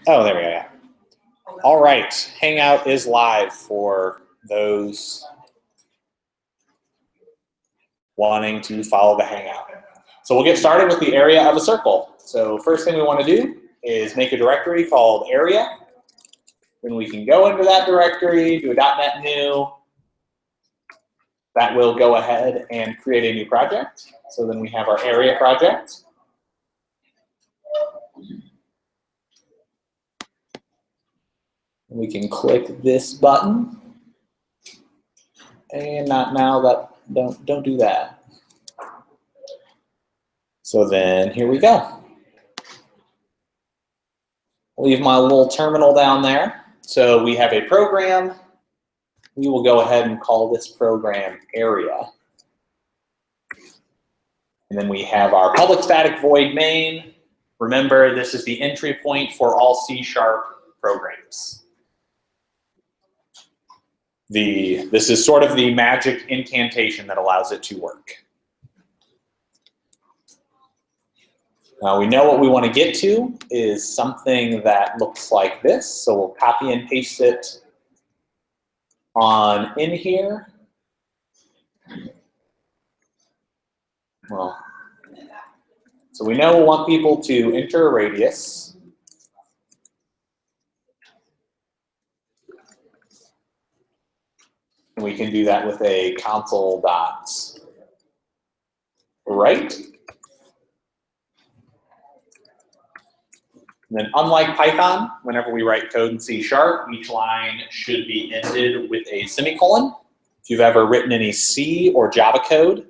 Oh, there we go. Yeah. All right, Hangout is live for those wanting to follow the Hangout. So we'll get started with the area of a circle. So first thing we want to do is make a directory called area. Then we can go into that directory, do a .NET new. That will go ahead and create a new project. So then we have our area project. We can click this button. And not now, don't do that. So then here we go. Leave my little terminal down there. So we have a program. We will go ahead and call this program area. And then we have our public static void main. Remember, this is the entry point for all C# programs. This is sort of the magic incantation that allows it to work. Now we know what we want to get to is something that looks like this. So we'll copy and paste it on in here. Well, so we know we want people to enter a radius. And we can do that with a console.write. And then unlike Python, whenever we write code in C#, each line should be ended with a semicolon. If you've ever written any C or Java code,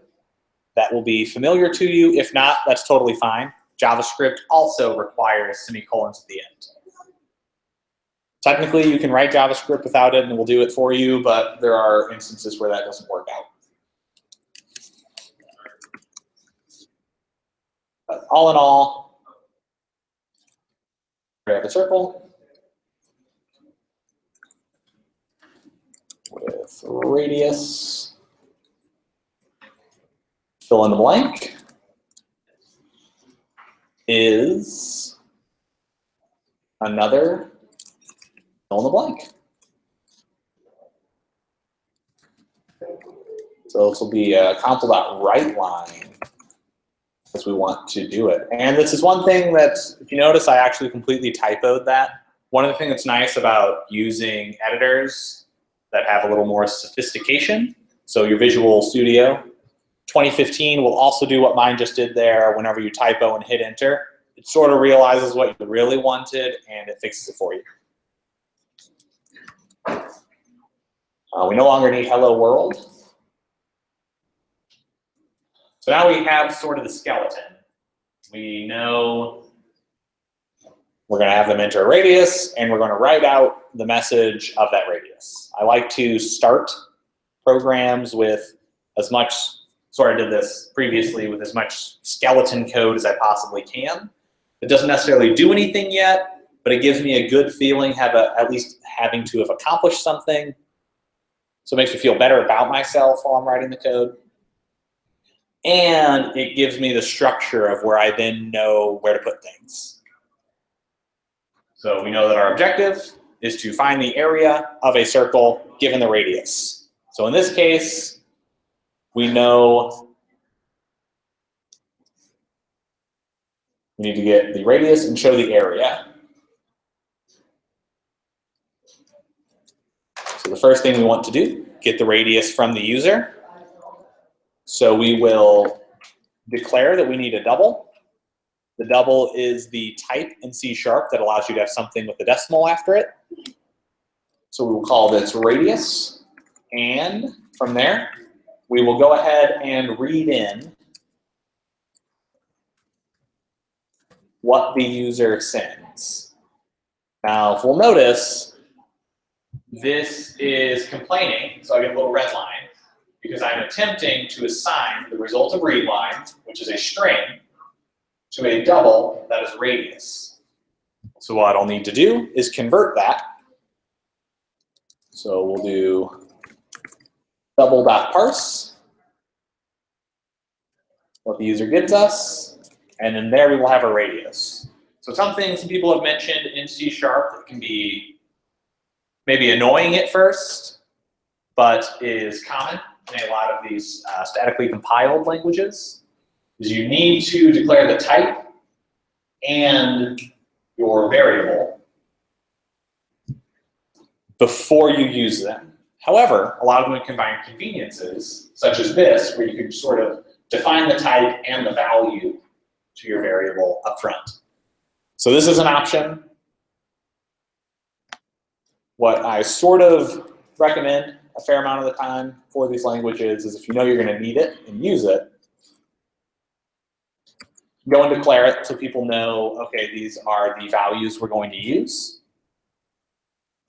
that will be familiar to you. If not, that's totally fine. JavaScript also requires semicolons at the end. Technically, you can write JavaScript without it and it will do it for you, but there are instances where that doesn't work out. But all in all, we have a circle with radius, fill in the blank, is another fill in the blank. So this will be a console.write line as we want to do it. And this is one thing that, if you notice, I actually completely typoed that. One of the things that's nice about using editors that have a little more sophistication, so your Visual Studio 2015 will also do what mine just did there. Whenever you typo and hit enter, it sort of realizes what you really wanted and it fixes it for you. We no longer need hello world. So now we have sort of the skeleton. We know we're going to have them enter a radius, and we're going to write out the message of that radius. I like to start programs with as much, sorry I did this previously, with as much skeleton code as I possibly can. It doesn't necessarily do anything yet, but it gives me a good feeling at least having to have accomplished something. So it makes me feel better about myself while I'm writing the code. And it gives me the structure of where I then know where to put things. So we know that our objective is to find the area of a circle given the radius. So in this case, we know we need to get the radius and show the area. So the first thing we want to do, get the radius from the user. So we will declare that we need a double. The double is the type in C# that allows you to have something with a decimal after it. So we will call this radius. And from there, we will go ahead and read in what the user sends. Now, if we'll notice, this is complaining, so I get a little red line, because I'm attempting to assign the result of read line, which is a string, to a double that is radius. So what I'll need to do is convert that. So we'll do double.parse, what the user gives us, and then there we will have a radius. So something some people have mentioned in C# that can be maybe annoying at first, but is common in a lot of these statically compiled languages, is you need to declare the type and your variable before you use them. However, a lot of them combine conveniences, such as this, where you can sort of define the type and the value to your variable up front. So this is an option. What I sort of recommend a fair amount of the time for these languages is if you know you're going to need it and use it, go and declare it so people know, okay, these are the values we're going to use.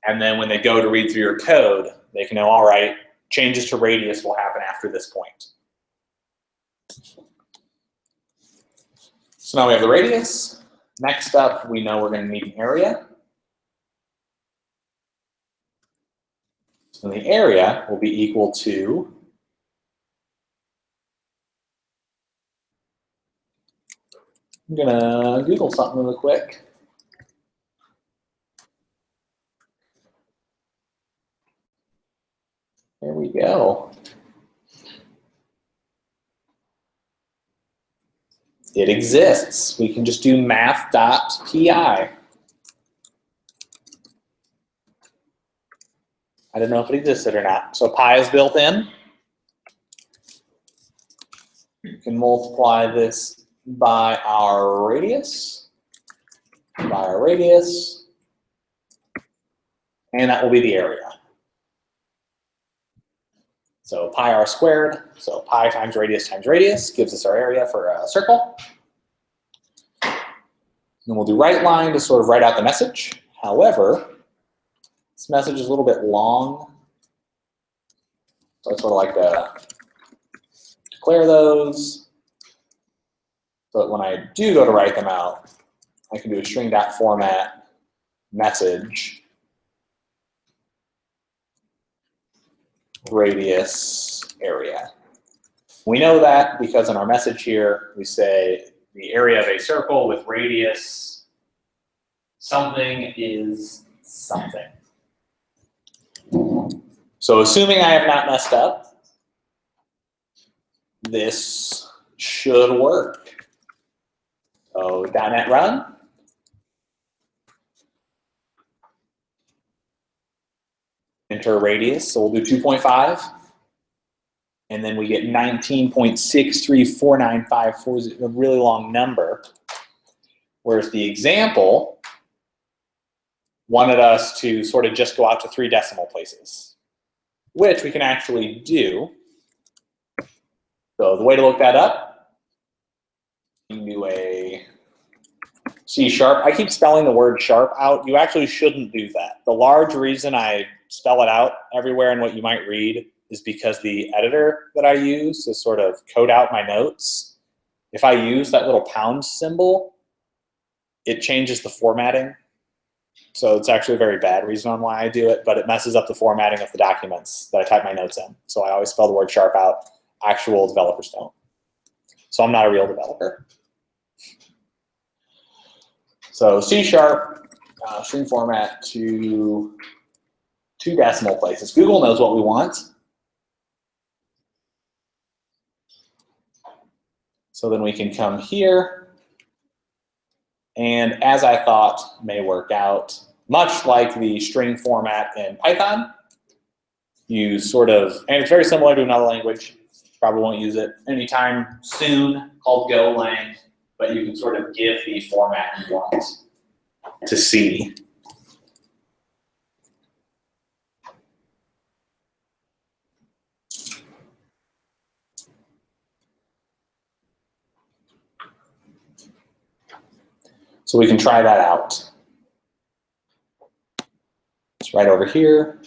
And then when they go to read through your code, they can know, all right, changes to radius will happen after this point. So now we have the radius. Next up, we know we're going to need an area. So the area will be equal to I'm going to Google something really quick. There we go. It exists. We can just do math.pi. I don't know if it existed or not. So pi is built in. You can multiply this by our radius, and that will be the area. So pi r squared, so pi times radius gives us our area for a circle. And we'll do right line to sort of write out the message. However, this message is a little bit long, so I sort of like to declare those so that when I do go to write them out, I can do a string.format message radius area. We know that because in our message here, we say the area of a circle with radius something is something. So assuming I have not messed up, this should work. So .NET run. Enter radius, so we'll do 2.5. And then we get 19.634954, a really long number. Whereas the example wanted us to sort of just go out to 3 decimal places, which we can actually do. So the way to look that up, you can do a C#. I keep spelling the word sharp out. You actually shouldn't do that. The large reason I spell it out everywhere in what you might read is because the editor that I use to sort of code out my notes, if I use that little pound symbol, it changes the formatting. So it's actually a very bad reason on why I do it, but it messes up the formatting of the documents that I type my notes in. So I always spell the word sharp out. Actual developers don't. So I'm not a real developer. So C#, string format to 2 decimal places. Google knows what we want. So then we can come here, and as I thought may work out, much like the string format in Python, you sort of, and it's very similar to another language, probably won't use it anytime soon, called Golang, but you can sort of give the format you want to see. So we can try that out. It's right over here.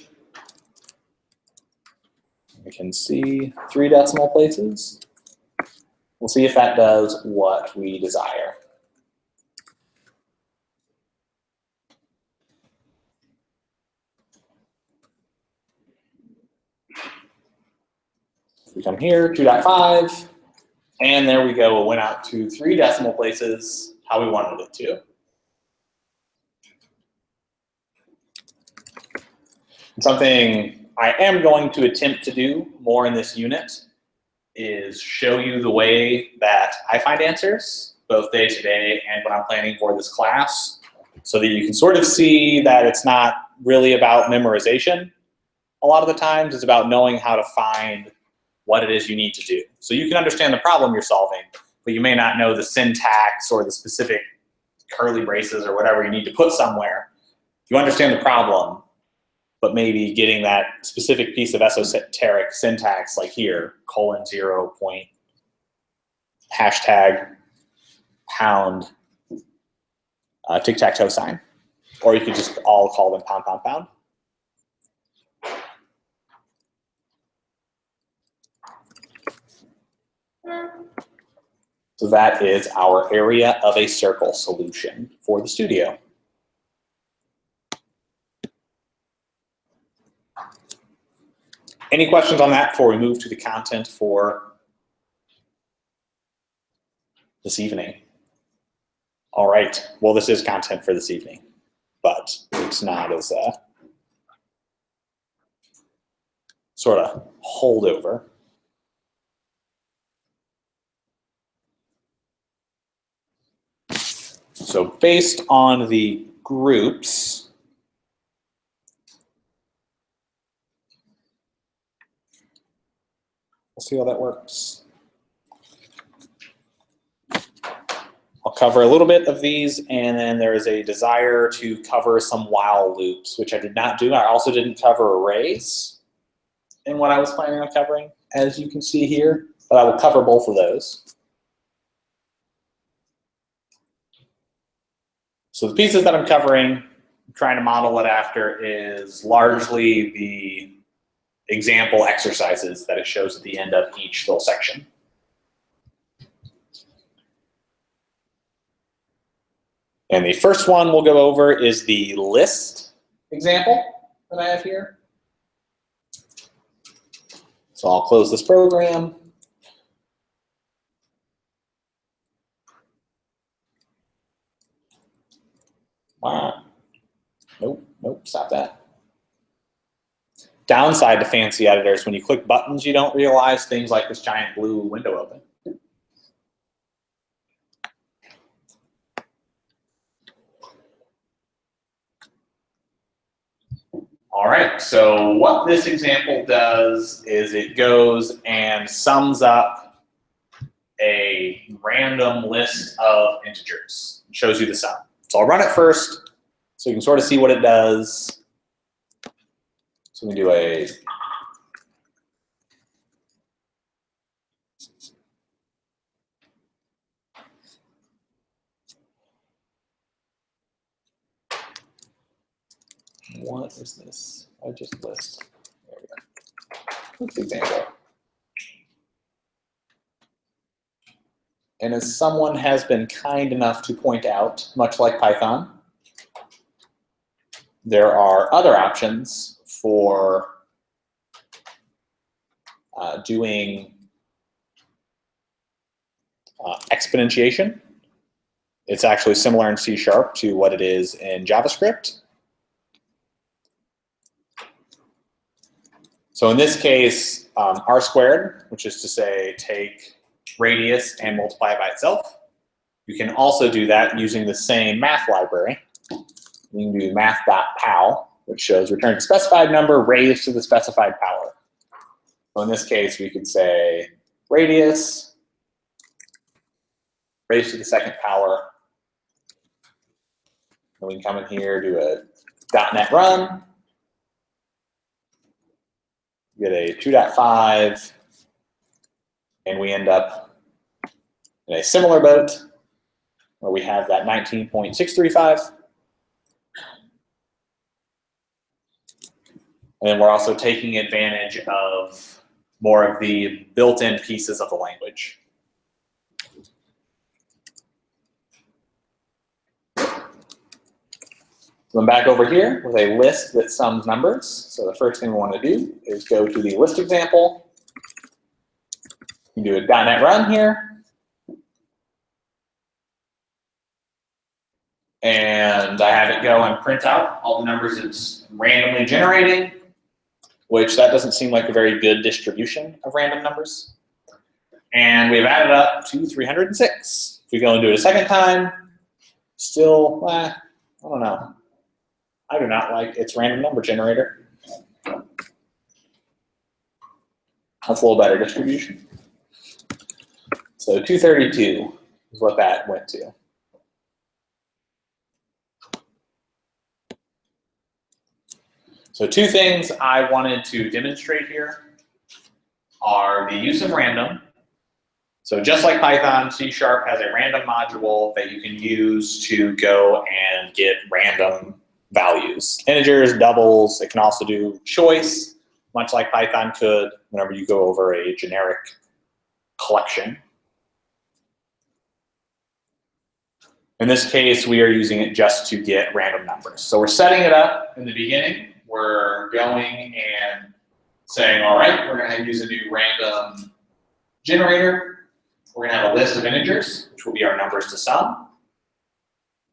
We can see 3 decimal places. We'll see if that does what we desire. We come here, 2.5, and there we go. It went out to 3 decimal places how we wanted it to. Something I am going to attempt to do more in this unit is show you the way that I find answers, both day to day and when I'm planning for this class, so that you can sort of see that it's not really about memorization. A lot of the times it's about knowing how to find what it is you need to do. So you can understand the problem you're solving, but you may not know the syntax or the specific curly braces or whatever you need to put somewhere. You understand the problem, but maybe getting that specific piece of esoteric syntax, like here, :0 point, hashtag, pound, tic-tac-toe sign. Or you could just all call them pound, pound, pound. So that is our area of a circle solution for the studio. Any questions on that before we move to the content for this evening? All right, well, this is content for this evening, but it's not as sort of holdover. So based on the groups, we'll see how that works. I'll cover a little bit of these, and then there is a desire to cover some while loops, which I did not do. I also didn't cover arrays in what I was planning on covering, as you can see here, but I will cover both of those. So the pieces that I'm covering, trying to model it after, is largely the example exercises that it shows at the end of each little section. And the first one we'll go over is the list example that I have here. So I'll close this program. Wow. Nope, stop that. Downside to fancy editors, when you click buttons, you don't realize things like this giant blue window open. All right, so what this example does is it goes and sums up a random list of integers. It shows you the sum. So I'll run it first so you can sort of see what it does. So we do a what is this? I just list. There we go. What's the example? And as someone has been kind enough to point out, much like Python, there are other options for doing exponentiation. It's actually similar in C# to what it is in JavaScript. So in this case, r squared, which is to say take radius and multiply it by itself. You can also do that using the same math library. You can do math.pow, which shows return a specified number raised to the specified power. So in this case, we could say radius raised to the second power. And we can come in here, do a .NET run. Get a 2.5, and we end up in a similar boat where we have that 19.635. And then we're also taking advantage of more of the built-in pieces of the language. So I'm back over here with a list that sums numbers. So the first thing we want to do is go to the list example. You can do a .NET run here. And I have it go and print out all the numbers it's randomly generating. which that doesn't seem like a very good distribution of random numbers. And we've added up to 306. If we go and do it a second time, still, I don't know. I do not like its random number generator. That's a little better distribution. So 232 is what that went to. So two things I wanted to demonstrate here are the use of random. So just like Python, C# has a random module that you can use to go and get random values. Integers, doubles, it can also do choice, much like Python could whenever you go over a generic collection. In this case, we are using it just to get random numbers. So we're setting it up in the beginning. We're going and saying, all right, we're going to use a new random generator. We're going to have a list of integers, which will be our numbers to sum.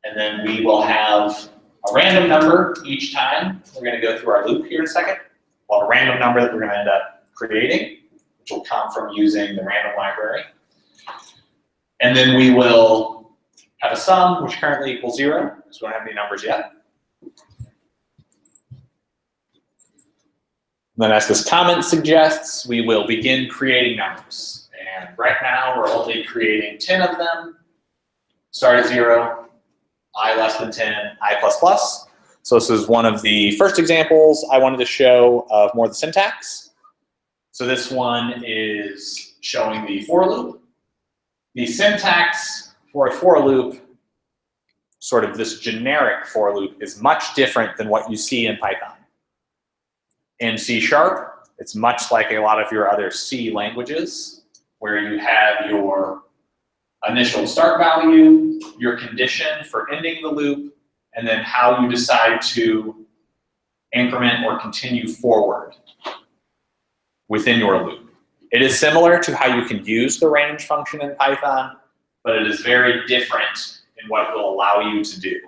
And then we will have a random number each time. We're going to go through our loop here in a second. Well, a random number that we're going to end up creating, which will come from using the random library. And then we will have a sum, which currently equals 0, because we don't have any numbers yet. Then as this comment suggests, we will begin creating numbers. And right now, we're only creating 10 of them. Start at 0, I less than 10, I plus plus. So this is one of the first examples I wanted to show of more of the syntax. So this one is showing the for loop. The syntax for a for loop, sort of this generic for loop, is much different than what you see in Python. In C#, it's much like a lot of your other C languages, where you have your initial start value, your condition for ending the loop, and then how you decide to increment or continue forward within your loop. It is similar to how you can use the range function in Python, but it is very different in what it will allow you to do.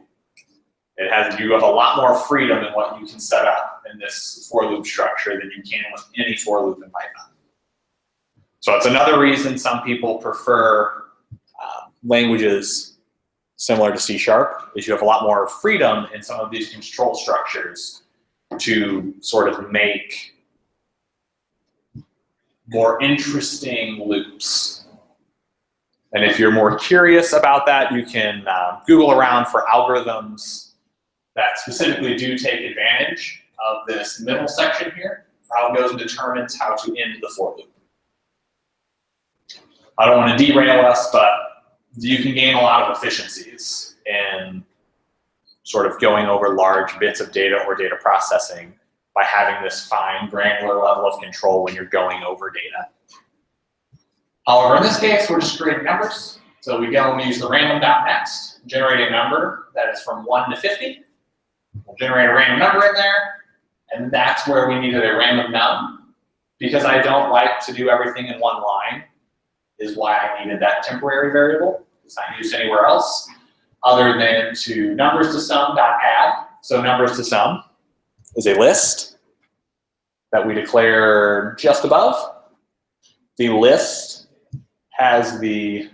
You have a lot more freedom in what you can set up in this for loop structure than you can with any for loop in Python. So it's another reason some people prefer languages similar to C#, is you have a lot more freedom in some of these control structures to sort of make more interesting loops. And if you're more curious about that, you can Google around for algorithms that specifically do take advantage of this middle section here, how it goes and determines how to end the for loop. I don't want to derail us, but you can gain a lot of efficiencies in sort of going over large bits of data or data processing by having this fine, granular level of control when you're going over data. However, in this case, we're just creating numbers. So we go and we use the random.next, generate a number that is from 1 to 50. We'll generate a random number in there, and that's where we needed a random num. Because I don't like to do everything in one line, is why I needed that temporary variable. It's not used anywhere else, other than to numbers to sum.add. So numbers to sum is a list that we declare just above. The list has the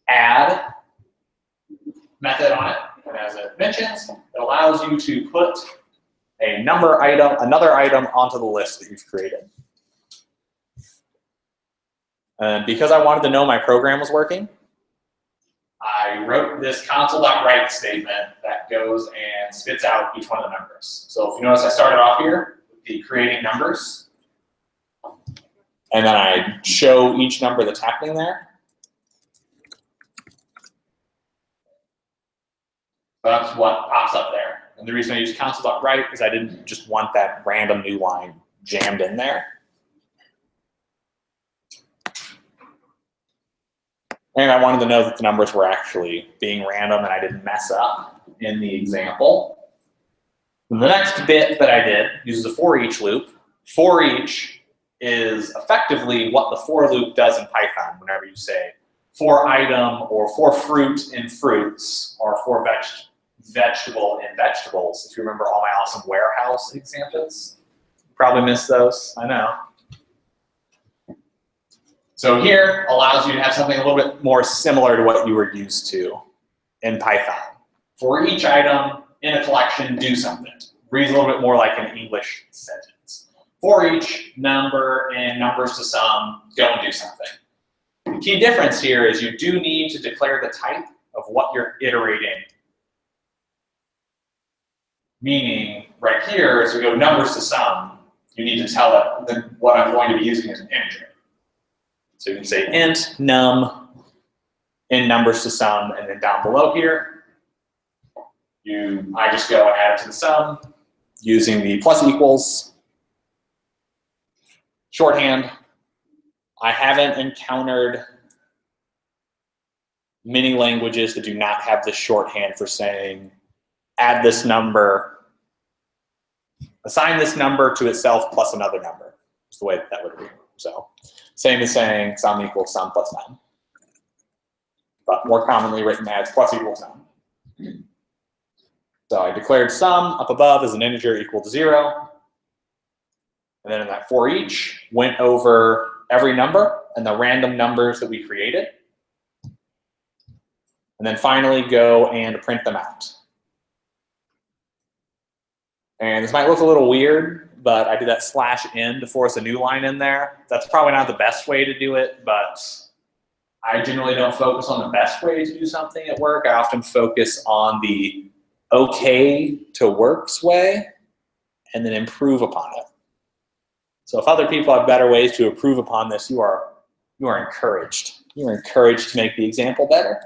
add method on it. And as it mentions, it allows you to put a number item, another item onto the list that you've created. And because I wanted to know my program was working, I wrote this console.write statement that goes and spits out each one of the numbers. So if you notice, I started off here with the creating numbers. And then I show each number that's happening there. That's what pops up there. And the reason I use console.write is I didn't just want that random new line jammed in there. And I wanted to know that the numbers were actually being random and I didn't mess up in the example. And the next bit that I did uses a for each loop. For each is effectively what the for loop does in Python whenever you say for item or for fruit in fruits or for vegetable in vegetables. If you remember all my awesome warehouse examples, Probably missed those, I know. So here allows you to have something a little bit more similar to what you were used to in Python. For each item in a collection, do something. Reads a little bit more like an English sentence. For each number and numbers to sum, go and do something. The key difference here is you do need to declare the type of what you're iterating. Meaning, right here, as we go numbers to sum, you need to tell it what I'm going to be using as an integer. So you can say int num in numbers to sum, and then down below here, I just go and add it to the sum using the plus equals shorthand. I haven't encountered many languages that do not have the shorthand for saying add this number, assign this number to itself plus another number. Is the way that would read. So same as saying sum equals sum plus num, but more commonly written as plus equals num. So I declared sum up above as an integer equal to 0. And then in that for each, went over every number and the random numbers that we created. And then finally go and print them out. And this might look a little weird, but I did that /n to force a new line in there. That's probably not the best way to do it, but I generally don't focus on the best way to do something at work. I often focus on the okay to works way and then improve upon it. So if other people have better ways to improve upon this, you are encouraged. You are encouraged to make the example better.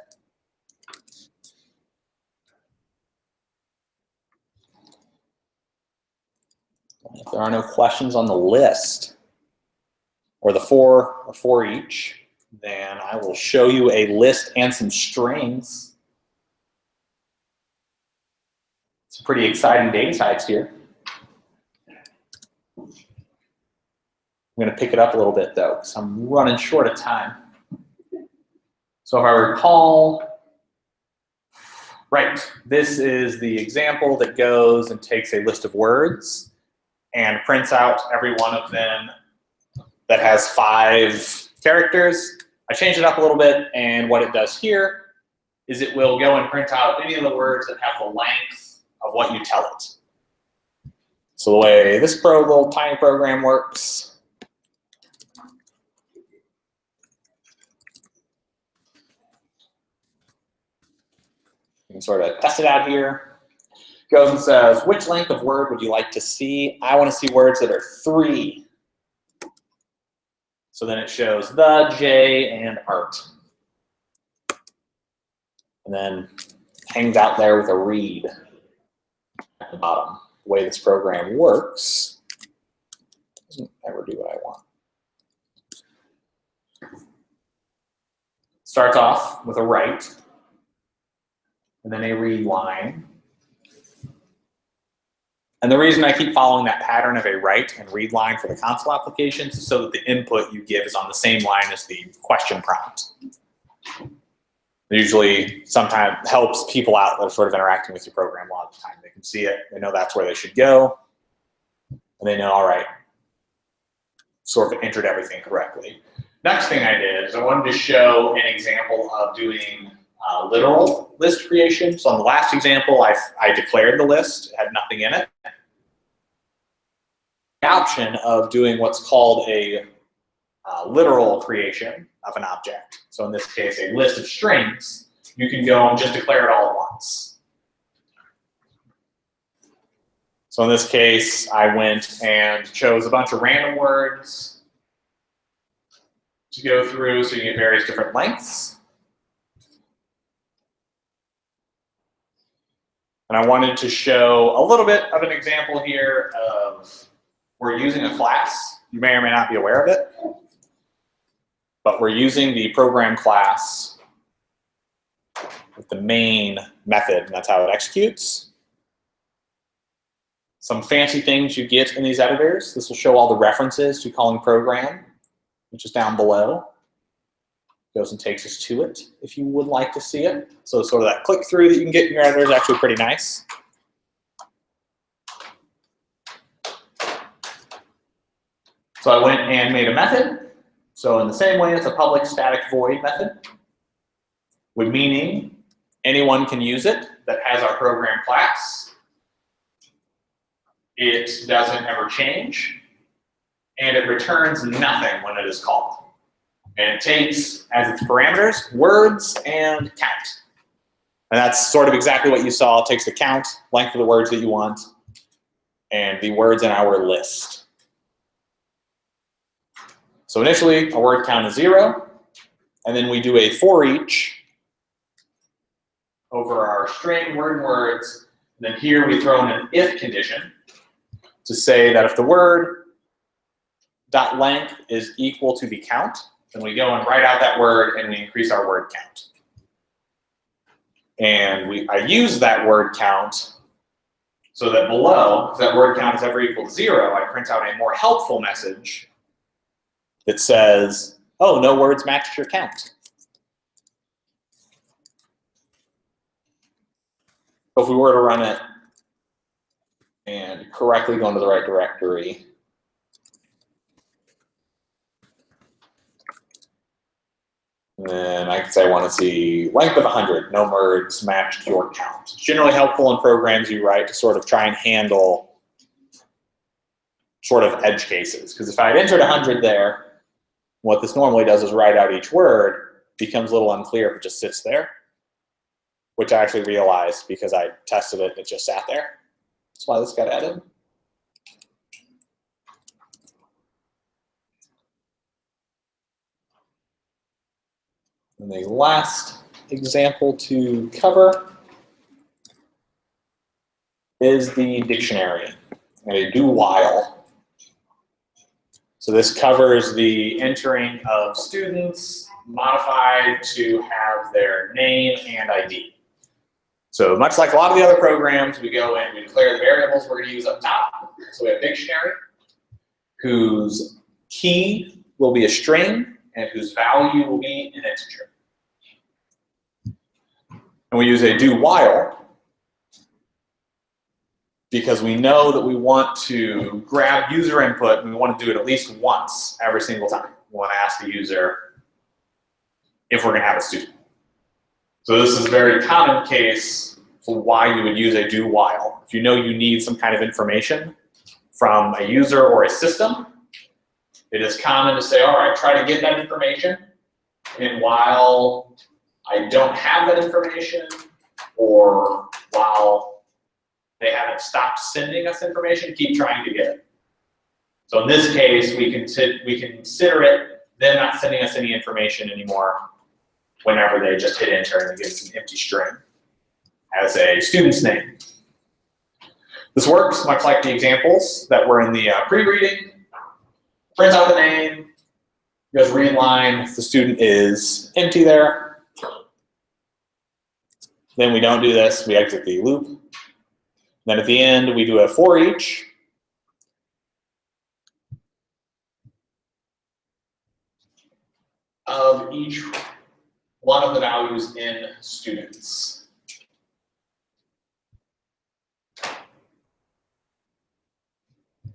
If there are no questions on the list or the for each, then I will show you a list and some strings. Some pretty exciting data types here. I'm going to pick it up a little bit though, because I'm running short of time. So if I recall, right, this is the example that goes and takes a list of words and prints out every one of them that has 5 characters. I changed it up a little bit, and what it does here is it will go and print out any of the words that have the length of what you tell it. So the way this little tiny program works, you can sort of test it out here. Goes and says, which length of word would you like to see? I want to see words that are 3. So then it shows the, J, and art. And then hangs out there with a read at the bottom. The way this program works doesn't ever do what I want. Starts off with a write, and then a read line. And the reason I keep following that pattern of a write and read line for the console applications is so that the input you give is on the same line as the question prompt. It usually sometimes helps people out that are sort of interacting with your program a lot of the time. They can see it, they know that's where they should go, and they know, all right, sort of entered everything correctly. Next thing I did is I wanted to show an example of doing literal list creation. So on the last example, I declared the list, it had nothing in it. The option of doing what's called a literal creation of an object. So in this case, a list of strings, you can go and just declare it all at once. So in this case, I went and chose a bunch of random words to go through so you get various different lengths. And I wanted to show a little bit of an example here of we're using a class. You may or may not be aware of it, but we're using the program class with the main method, and that's how it executes. Some fancy things you get in these editors. This will show all the references to calling program, which is down below. Goes and takes us to it if you would like to see it. So sort of that click through that you can get in your editor is actually pretty nice. So I went and made a method. So in the same way, it's a public static void method, with meaning anyone can use it that has our program class. It doesn't ever change, and it returns nothing when it is called. And it takes as its parameters words and count. And that's sort of exactly what you saw. It takes the count, length of the words that you want, and the words in our list. So initially, a word count is 0, and then we do a for each over our string word and words. And then here we throw in an if condition to say that if the word dot length is equal to the count, then we go and write out that word and we increase our word count. And I use that word count so that below, if that word count is ever equal to 0, I print out a more helpful message that says, oh, no words matched your count. So if we were to run it and correctly go into the right directory, then I could say I want to see length of 100, no words matched your count. It's generally helpful in programs you write to sort of try and handle sort of edge cases. Because if I had entered 100 there, what this normally does is write out each word. Becomes a little unclear if it just sits there, which I actually realized because I tested it, it just sat there. That's why this got added. And the last example to cover is the dictionary and a do while. So this covers the entering of students modified to have their name and ID. So much like a lot of the other programs, we go and we declare the variables we're going to use up top. So we have dictionary, whose key will be a string and whose value will be an integer. And we use a do while because we know that we want to grab user input and we want to do it at least once every single time. We want to ask the user if we're going to have a student. So this is a very common case for why you would use a do while. If you know you need some kind of information from a user or a system, it is common to say, all right, try to get that information, and while I don't have that information, or while they haven't stopped sending us information, keep trying to get it. So in this case, we consider it them not sending us any information anymore whenever they just hit enter and it gives an empty string as a student's name. This works much like the examples that were in the pre-reading. Prints out the name, goes read line, if the student is empty there. Then we don't do this, we exit the loop. Then at the end, we do a for each. Of each one of the values in students.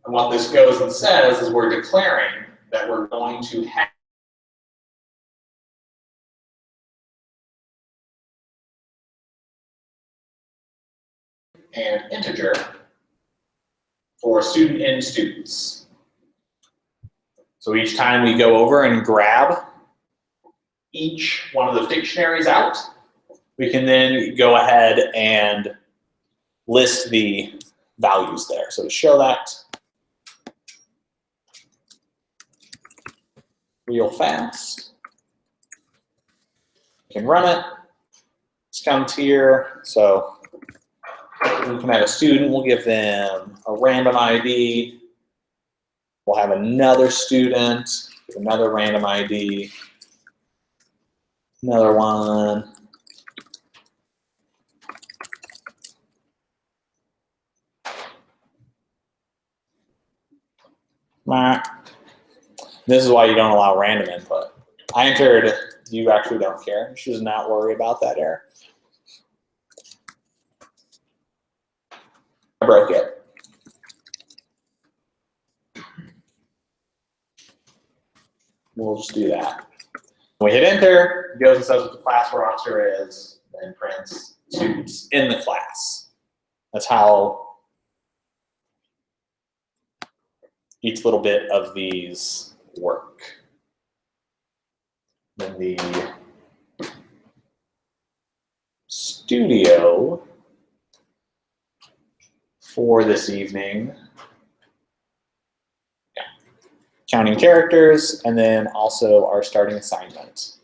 And what this goes and says is we're declaring that we're going to have an integer for student in students. So each time we go over and grab each one of those dictionaries out, we can then go ahead and list the values there. So to show that real fast, we can run it. It's comes here. So we can have a student, we'll give them a random ID. We'll have another student with another random ID. Another one. This is why you don't allow random input. I entered, you actually don't care. You should not worry about that error. I broke it. we'll just do that. When we hit enter, it goes and says what the class roster is, then prints students in the class. That's how each little bit of these work. Then the studio for this evening, counting characters, and then also our starting assignment.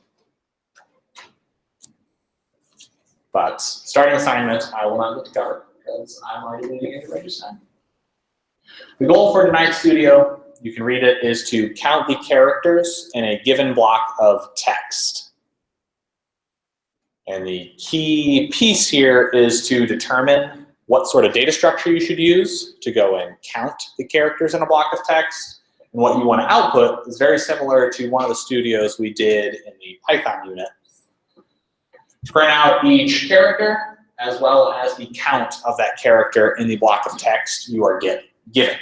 But starting assignment, I will not get to cover because I'm already leaving it right just now. The goal for tonight's studio, you can read it, is to count the characters in a given block of text. And the key piece here is to determine what sort of data structure you should use to go and count the characters in a block of text. And what you want to output is very similar to one of the studios we did in the Python unit. Print out each character as well as the count of that character in the block of text you are given.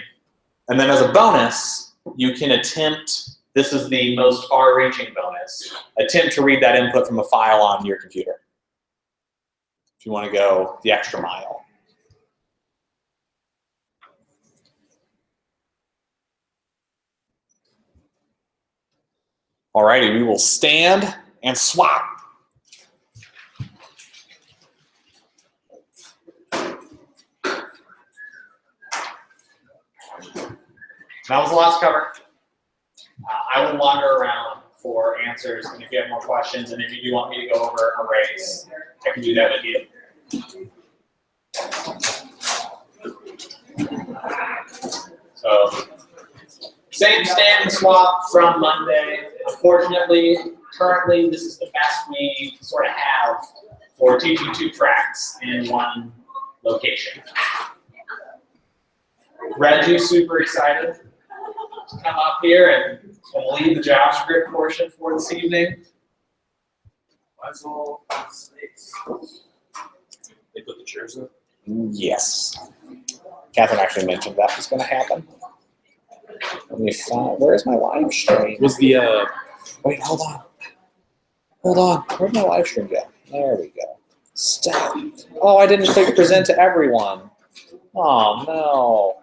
And then as a bonus, you can attempt, this is the most far-reaching bonus, attempt to read that input from a file on your computer if you want to go the extra mile. Alrighty, we will stand and swap. That was the last cover. I will wander around for answers, and if you have more questions, and if you do want me to go over arrays, I can do that with you. So, same stand and swap from Monday. Unfortunately, currently, this is the best we sort of have for teaching two tracks in one location. Reggie's super excited to come up here and lead the JavaScript portion for this evening. They put the chairs up? Yes. Catherine actually mentioned that was going to happen. Let me find, where's my live stream? Was the Wait, hold on. Hold on. Where'd my live stream go? There we go. Stop. Oh, I didn't click present to everyone. Oh, no.